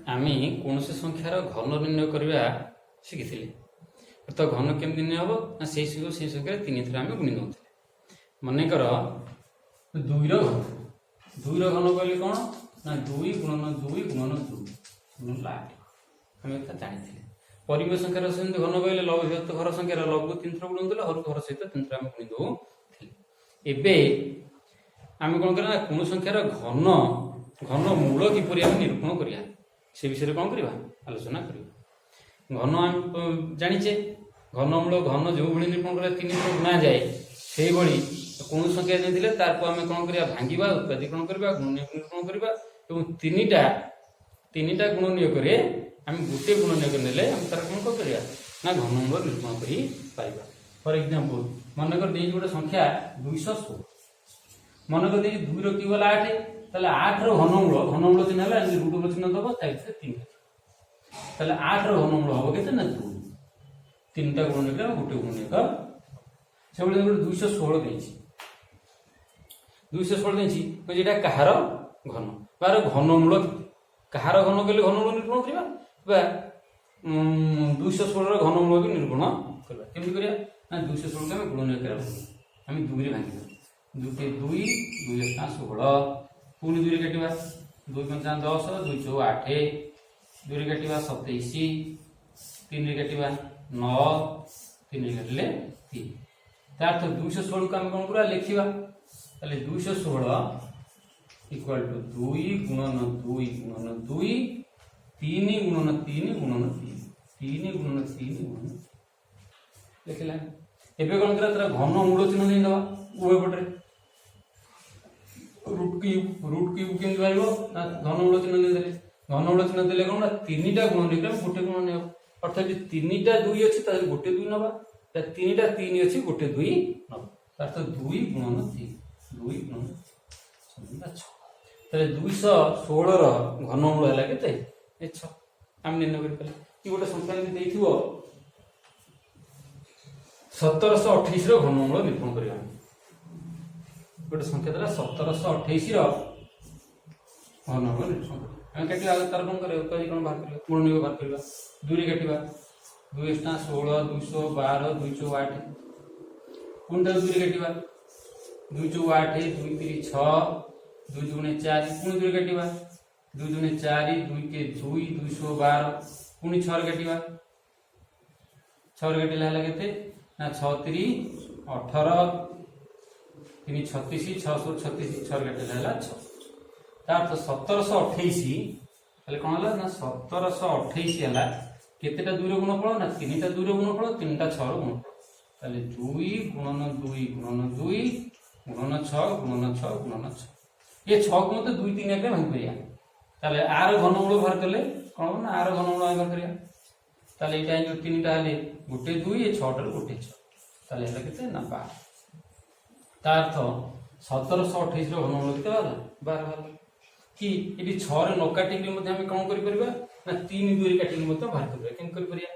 आम कौन संख्यार घन निर्णय करवा शिखी तो घन केमती निर्णय हम ना से संख्या तीन थर आम गुणी दे मनकर दुईर घन कहले कौन ना 2 गुणन 2 गुणन 2 गुणन 8 आम जानी परिमेय संख्यार सेमती घन कहले लघु घर संख्यार लघु 3 थर गुणन देले हर घर सहित 3 थर आम गुणी दे आम कौन करा कौन संख्यार घन घन मूल किपर निरूपण करिया से विषय कौन करवा आलोचना करवा घन आम जाचे घनमूल घन जो भाई निरूपण कर 3 थर गुणा जाए से भाई कौन संख्या देते तार आम कौन करवा भांगा उत्पादीकरण करवा गुण निरूपण करवा तीन टा गुण नियोग आम गोटे गुण नियोग ने तार कौन कर ना घनमूल निरूपण कर फर एग्जांपल मनकर दे गोटे संख्या 216 मनकर दे 2 रखी गला 8 ताले 8 रो घनमूल चिन्ह है रूट चिन्ह दब 3 ताले 8 रो घनमूल हम के 2 3 टा गुण नियोग गोटे गुण नियोग से 216 देछि 216 देछि जेटा कहार घन बार घनमूल कहार घन कहले घनमूल निरूपण करबा 216 रो घनमूल भी निरूपण करबा केमि करिया ना 216 के हम गुण नियोग करबा हम 2 रे भांगी 2 के 2 2 16 पुणी 2 रे काटिबा 2 5 10 2 4 8 2 रे काटिबा 27 3 रे काटिबा 9 3 रे काटले 3 तार तो 216 को हम कोन पूरा लिखिबा ताले 216 इक्वल टू 2 गुणन 2 गुणन 2 3 गुणन 3 गुणन 3 गुणन 3 गुणन लिखला एबे कोन करा तरा घन मूल चिन्ह दे दवा उभय पटरे रूट क्यूब केमि बारिबो ना घन मूल चिन्ह दे देले घन मूल चिन्ह देले कोन ना 3 टा गुण निकले गोटे गुण ने अर्थात 3 टा 2 अछि त गोटे 2 नबा 3 टा 3 अछि गोटे 2 नबा अर्थात 2 गुणन 3 2 गुणन 6 तले 216 रो घनमूल हला केते 6 हम निर्णय कर पले कि गोटे संख्या जे देथिबो 1728 रो घनमूल निरूपण करिया गोटे संख्या द्वारा 1728 रो घनमूल निरूपण हम केटी आगे तार कोन करे कई कोन बाहर करिया गुण नियोग बाहर करिया 2 रे काटिबा 2 * 16 212 208 पुन 2 रे काटिबा 208 2 3 6 2 2 4 पुन 2 रे काटिबा 2 2 4 2 के 2 212 पुनी 6 रे काटिबा 6 रे काटिला हला केते ना 6 3 18 3 36 636 6 रे काटिला हला 6 तार तो 1728 ताले कोन हला ना 1728 हला केतेटा 2 रो गुणफल ना 3 टा 2 रो गुणफल 3 टा 6 रो गुणफल ताले 2 गुणन 2 गुणन 2 गुणन 6 गुणन 6 गुणन 6 ये 6 को मते 2 3 के भाग करिया ताले आर घनमूल बाहर करले कोन ना आर घनमूल बाहर करिया ताले एटा जो 3 टा हले गोटे 2 ये 6 टा गोटे 6 ताले हला केते ना 12 ता अर्थ 1728 रो घनमूल केते बाला 12 कि एटी 6 रे न काटिकली मध्ये हम कोन करि परबा ना 3 2 रे काटिकली मध्ये बाहर करबा केन करि परिया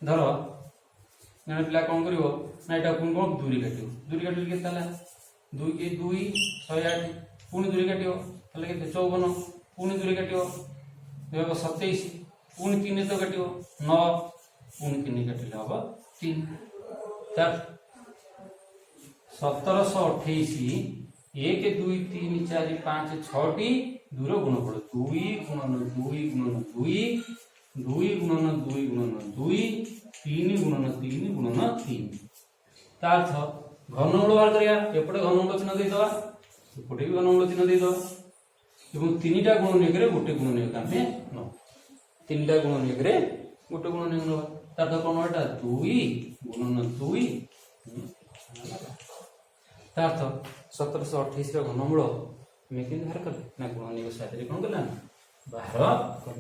धरो ना पिला कोन करिवो ना एटा कोन 2 रे काटियो 2 रे काटिले केते ताला 2 के 2 108 पुनी 2 रे काटियो ताले केते 54 पुनी 2 रे काटियो देबो 27 पुनी 3 रे तो काटियो 9 पुनी 3 काटिले हबो 3 तार 1728 1 2 3 4 5 6 टी 2 रो गुणफल 2 गुणन 2 गुणन 2 2 गुणन 2 गुणन 2 3 गुणन 3 गुणन 3 ता अर्थ घनमूल बाहर करिया एपटे घनमूल चिन्ह दे दवा एपटे भी घनमूल चिन्ह दे दवा एवं 3 टा गुण नियोग रे गोटे गुण नियोग आमे न 3 टा गुण नियोग रे गोटे गुण नियोग नबा ता अर्थ कोन एटा 2 गुणन 2 ता अर्थ 1728 रो घनमूल में केन बाहर कर ना गुण नियोग साथे कोन करला बाहर कर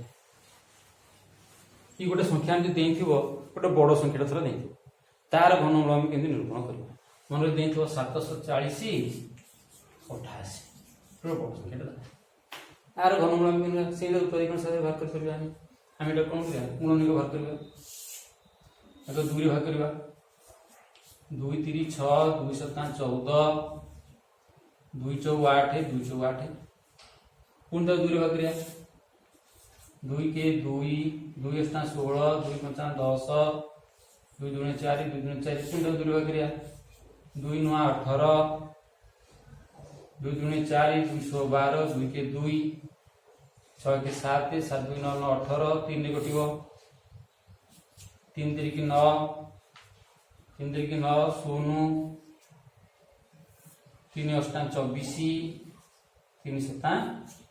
ई गोटे संख्या जे देथिबो गोटे बड़ संख्या थरा देथिबो तार घनमूल हम केन निरूपण करबा मन रे देथिबो 740 88 रो बड़ संख्या आर घनमूल हम से उत्पादीकरण साथे बाहर कर परबा हम एटा कोन करबा गुण नियोग बाहर करबा अगर 2 रे भाग करबा 2 3 6 2 7 14 2 4 8 2 4 8 पुन 2 रे भाग करिया 2 के 2 2 16 2 5 10 2 दूनी 4 2 दूनी 4 तीन दूर भाग करिया 2 9 18 2 दूनी 4 212 2 के 2 6 के 7 7 2 9 9 18 3 कटिबो 3 3 के 9 3 3 के 9 0 3 8 24 3 7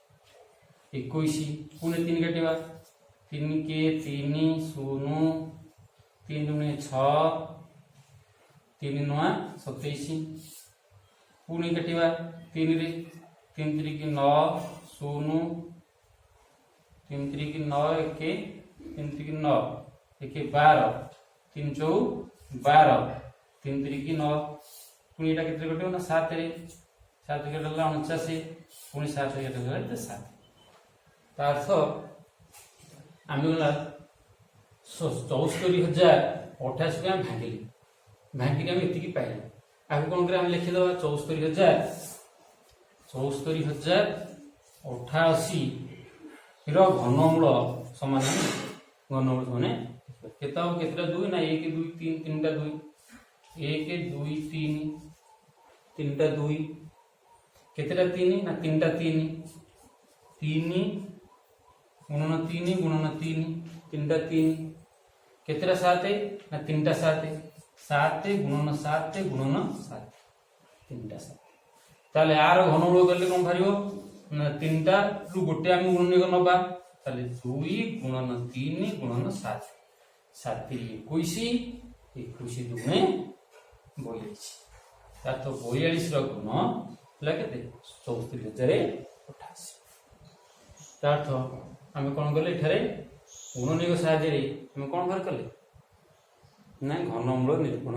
21 पुणे 3 कटिबा 3 के 3 0 3 दूनी 6 3 9 27 पुणे कटिबा 3 रे 3 3 के 9 0 3 3 के 9 1 3 3 के 9 1 12 3 4 12 3 3 के 9 पुणी एटा केते कटिबो ना 7 रे 7 के डला 49 पुणी 7 के डला 7 ता अर्थ आमे गला 74,088 के भागिले भागिले हम इति की पाइले आगे कोन करे हम लिखि दबा 74,088 रो घनमूल समान घनमूल माने केता केतरा 2 ना 1 2 3 3 टा 2 1 2 3 3 टा 2 केतरा 3 ना 3 टा 3 3 गुणन 3 गुणन 3 3 टा 3 केतरा 7 ना 3 टा 7 7 गुणन 7 गुणन 7 3 टा 7 ताले यार घनमूल करले कोन भारियो ना 3 टा रु गोटे हम गुणन नबा ताले 2 गुणन 3 गुणन 7 7 21 21 दुने 42 ता तो 42 रो गुण ला केते 74,088 ता तो हम कोन करले ठरे गुणनिक साहाय्य रे हम कोन बाहर करले ना घनमूल निरूपण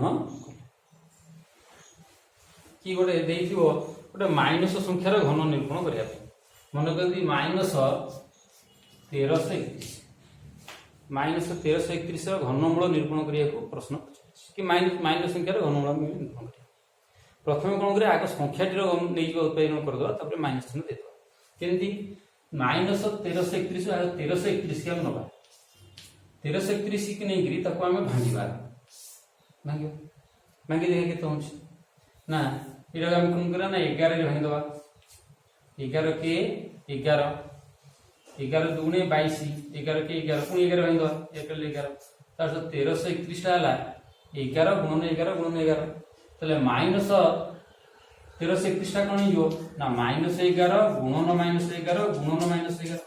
कि गोटे देइथिबो गोटे माइनस संख्यार घन निरूपण करिया मन करदी माइनस 1331 माइनस 1331 रो घनमूल निरूपण करिया को प्रश्न कि माइनस संख्यार घनमूल निरूपण करिया प्रथम कोन करे आगे संख्याटी रो नै जो उत्पादन कर दो तबरे माइनस चिन्ह दे दो केंदी माइनस 1331 आ 1331 के हम नबा 1331 के नै गिरी तको हम भांगीबा भांगी भांगी देखे के तो ना इरा हम कोन करा ना 11 रे भांगी दबा 11 के 11 11 दुने 22 11 के 11 पुनी 11 भांगी दबा 1 ले 11 तार 1331 टा हला 11 गुणन 11 गुणन 11 तले माइनस 1331 टा कोन हो ना माइनस 11 गुणन माइनस 11 गुणन माइनस 11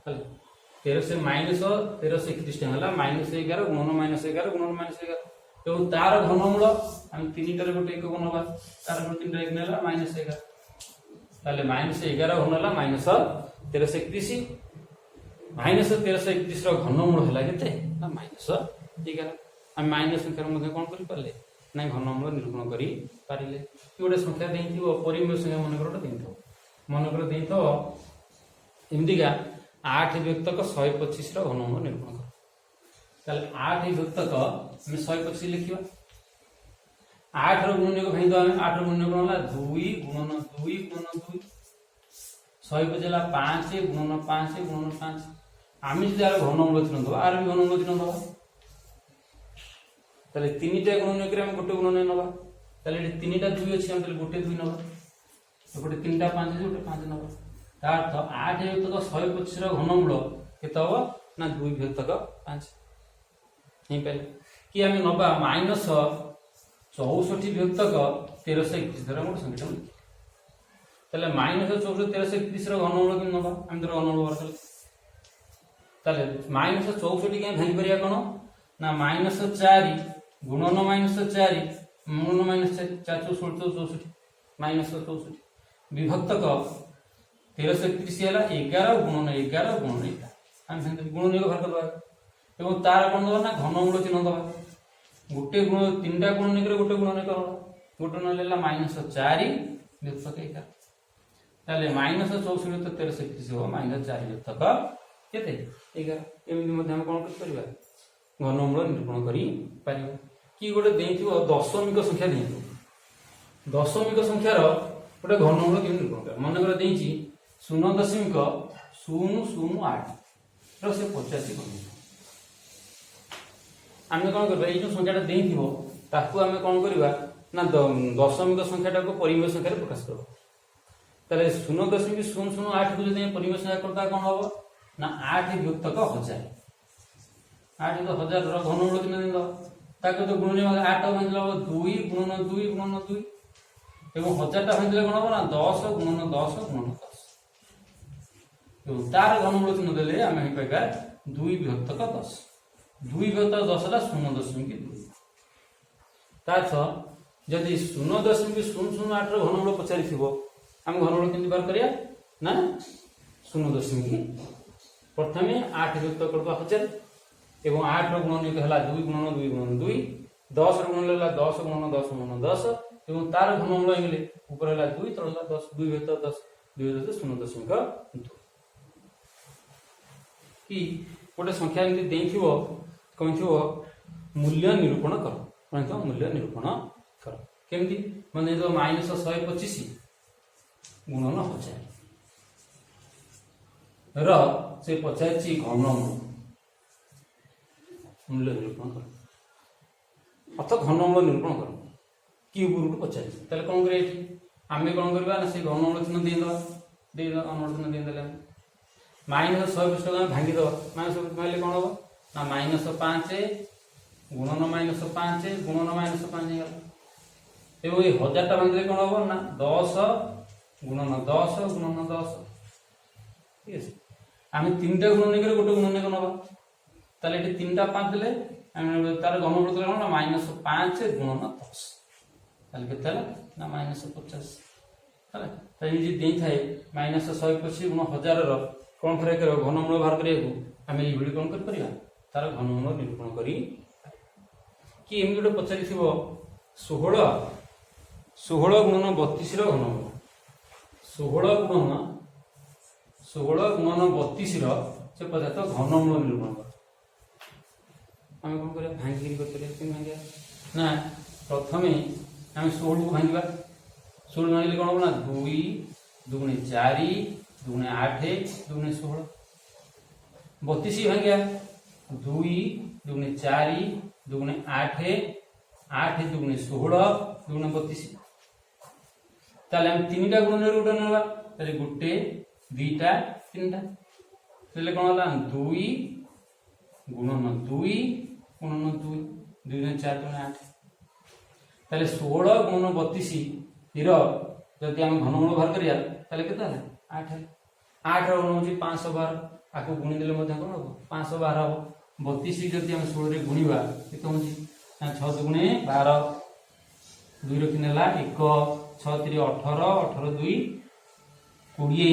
तले 13 से माइनस 1331 टा हला माइनस 11 गुणन माइनस 11 गुणन माइनस 11 तो तार घनमूल हम 3 टा गोटे एक बनबा तार 3 टा एक नेला माइनस 11 तले माइनस 11 होनला माइनस 1331 माइनस 1331 रो घनमूल हला केते ना माइनस 11 हम माइनस संख्या मध्ये कोन करि परले ना घनमूल निरूपण करि पारिले कि गोटे संख्या देइथिबो परिमेय संख्या मन करोटा देइथो मन कर देइथो इंदिगा 8 व्यक्तक 125 रो घनमूल निरूपण कर ताले 8 व्यक्तक हम 125 लिखिबा 8 रो गुणन को भाई दो हम 8 रो गुणन कोला 2 गुणन 2 गुणन 2 125 ला 5 गुणन 5 गुणन 5 आमी जे यार घनमूल चिन्ह दो आर भी घनमूल चिन्ह दो ताले 3 टा गुणन करे हम गोटे गुणन नबा ताले 3 टा 2 अछि हम ताले गोटे 2 नबा गोटे 3 टा 5 गोटे 5 नबा ता अर्थ 8 व्यक्तक 125 रो घनमूल केते हो ना 2 व्यक्तक 5 नहीं पहले कि हम नबा माइनस 64 व्यक्तक 1331 धर मोर संख्या तले माइनस 64 1331 रो घनमूल कि नबा हम धर घनमूल वर्ग तले माइनस 64 के भाई करिया कोन ना माइनस 4 गुणन माइनस 4 गुणन माइनस 4 64 माइनस 64 विभक्तक 1331 हला 11 गुणन 11 गुणन 11 हम सेंते गुणन एक भाग करबा एवं तार कोन दबा ना घनमूल चिन्ह दबा गोटे गुण 3 टा गुणन करे गोटे गुणन करबा गोटे न लेला माइनस 4 विभक्तक 11 ताले माइनस 64 तो 1331 हो माइनस 4 विभक्तक केते 11 एमि मध्ये हम कोन कर परिबा घनमूल निरूपण करी पारिबो कि गोटे देइथिबो दशमिक संख्या देइथिबो दशमिक संख्यार गोटे घनमूल केमि निरूपण कर मन कर देइछि 0.001 008 से 85 घनमूल आम कौन कर जो संख्याटा देथिबो ताकू आम कौन करवा ना दशमिक संख्याटा को परिमेय संख्या प्रकाश कर ताले 0.008 को जब परिमेय संख्या करता कौन हम ना 8 विभक्तक 1000 8 तो 1000 घनमूल किन दिन ताको तो गुणन 8 भांगला 2 गुणन 2 गुणन 2 एवं 1000 टा भांगले कौन हम ना 10 गुणन 10 गुणन 10 एवं तार घनमूल चिन्ह देले आम ही पाइबा 2 विभक्तक 10 2 विभक्तक 10 ला 0.2 ताछ जदि 0.008 रो घनमूल पचारि थिबो आम घनमूल केमि बार करिया ना 0.2 प्रथमे 8 विभक्त करबा 1000 एवं 8 रो गुणन हला 2 गुणन 2 गुणन 2 10 रो गुणन हला 10 गुणन 10 गुणन 10 एवं तार घनमूल हेले ऊपर हला 2 तळ हला 10 2 विभक्त 10 2 विभक्त 0.2 कि गोटे संख्या एमती देथिबो कहथिबो मूल्य निरूपण कर कहथिबो मूल्य निरूपण कर केमती माने जो -125 गुणन 1000 र से 85 घनमूल मूल्य निरूपण कर अथ घनमूल निरूपण कर कि ऊपर 85 तले कोन करे एठी आमे कोन करबा ना से घनमूल चिन्ह दे दो घनमूल चिन्ह दे देले -100 पृष्ठ में भांगी दो -100 माइले कोन हो ना -5 गुणन -5 गुणन -5 हे एवं 1000 टा भांगले कोन हो ना 10 गुणन 10 गुणन 10 ठीक है आमे तीनटा गुणन करे गोटे गुणन कोन हो ताले एटी तीनटा 5 देले आमे तार घनमूल करे कोन ना -5 गुणन 10 ताले केते ना -50 हला त ये जे थाए -125 गुण 1000 रो कौन फरक कर घनमूल बाहर करिया आम ये कौन कर परिया तार घनमूल निरूपण करी कि एम गोटे पचारि थिबो 16 गुणन 32 रो घनमूल 16 गुणन 32 रो से पदार्थ घनमूल निरूपण कर आम कौन करिया भांगी कर करिया कि भांगिया ना प्रथमे आम 16 को भांगीबा 16 भांगिले कोन होना 2 2 4 2 8 2 16 32 भांगिया 2 2 4 2 8 8 2 16 2 32 ताले हम तीनटा गुणन रे उडा नवा ताले गुटे दुईटा तीनटा ताले कोन होला 2 गुणन 2 गुणन 2 2 4 2 8 ताले 16 गुणन 32 हिरो जदि हम घनमूल बाहर करिया ताले केता हला 8 8 रो होची 512 आको गुणी देले मध्ये कोन हो 512 हो 32 जदि हम 16 रे गुणीबा केते होची 6 दुगुणे 12 2 रो किनेला 1 6 3 18 18 2 20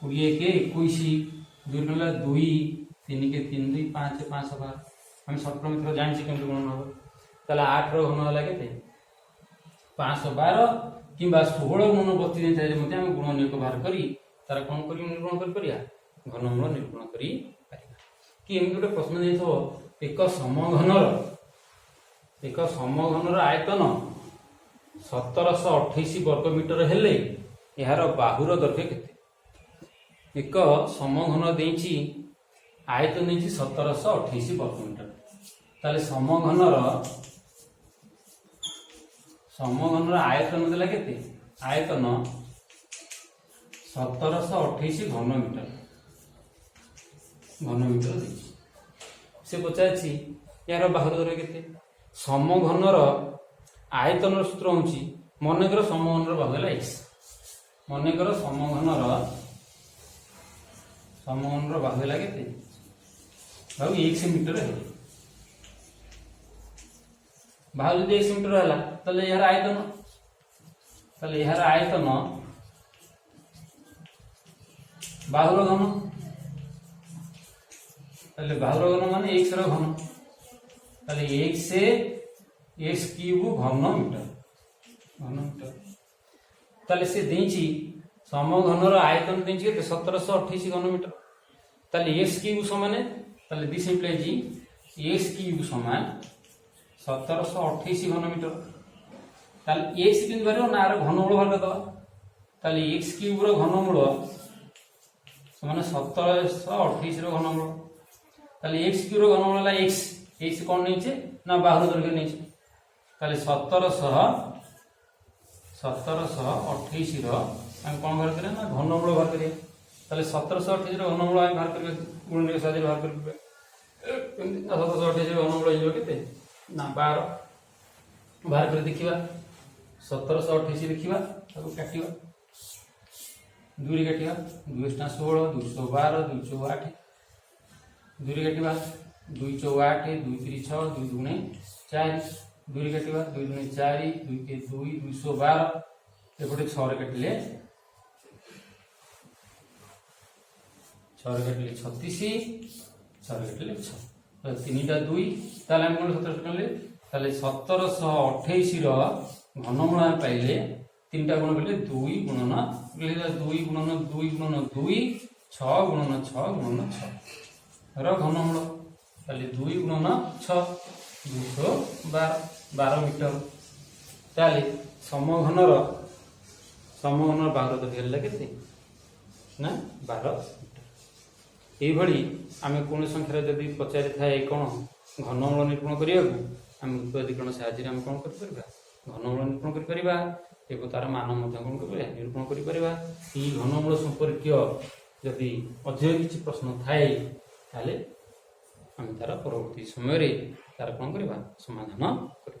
20 के 21 2 किनेला 2 3 के 3 2 5 5 12 हम सप्तम मित्र जानि छी केमते गुणन हो ताला 8 रो घन होला केते 512 किंबा 16 गुणन 32 थारे मध्ये हम गुणन एक बाहर करी तार कोन करी निरूपण कर परिया घनमूल निरूपण करी परिया कि एम गोटे प्रश्न देथो एक समघनर आयतन 1728 वर्ग मीटर हेले यार बाहुर दैर्घ्य केते एक समघन देछि आयतन देछि 1728 वर्ग मीटर ताले समघनर आयतन देला केते आयतन 1728 घन मीटर से पचारछि यार बाहुर दैर्घ्य केते समघनर आयतन सूत्र होछि मनकर समघनर बाहु है x मनकर समघनर बाहु है केते बाहु x मीटर है बाहु जदि x मीटर हला तले यार आयतन बाहुर घन तले बाहुर घन माने x रो घन तले x से x क्यूब घन मीटर तले से देछि समघनर आयतन देछि के 1728 घन मीटर तले x क्यूब समान तले दिस इंप्लाइज x क्यूब समान 1728 घन मीटर तले x किन बारे ना घनमूल भाग द तले x क्यूब रो घनमूल समान 1728 घनमूल ताले x क्यूब घनमूल है x x कौन नहीं ना बाहर दर्घ्य नहीं ताले 1728 हम कौन बाहर करें ना घनमूल बाहर करें ताले 1728 घनमूल हम बाहर करके गुण साथ बाहर कर 1728 घनमूल हो केते ना 12 बाहर कर देखिबा 1728 देखिबा ताको काटिबा दूरी काटिबा 216 212 208 दूरी काटिबा 208 2 3 6 2 2 4 दूरी काटिबा 2 2 4 2 के 2 212 एपटे 6 रे काटिले 6 रे काटिले 36 6 रे काटिले 6 तो तीनटा 2 ताले हम कोन 17 करले ताले 1728 रो घनमूल हम पाइले तीनटा गुण करले 2 गुणन 2 गुणन 2 गुणन 2 6 गुणन 6 गुणन 6 रो घनमूल ताले 2 गुणन 6 212 मीटर ताले समघनर बाहर दर्घ्य है केते ना 12 मीटर एई भली आमे कोन संख्या जदि पचारि थाए कोन घनमूल निरूपण करिया आम उत्पादीकरण साहाय्य आम कौन कर घनमूल निरूपण कर तार मान निरूपण कर घनमूल संपर्कीय जदि अधिक किसी प्रश्न थाए तार परवर्ती समय तार कौन करवा समाधान कर।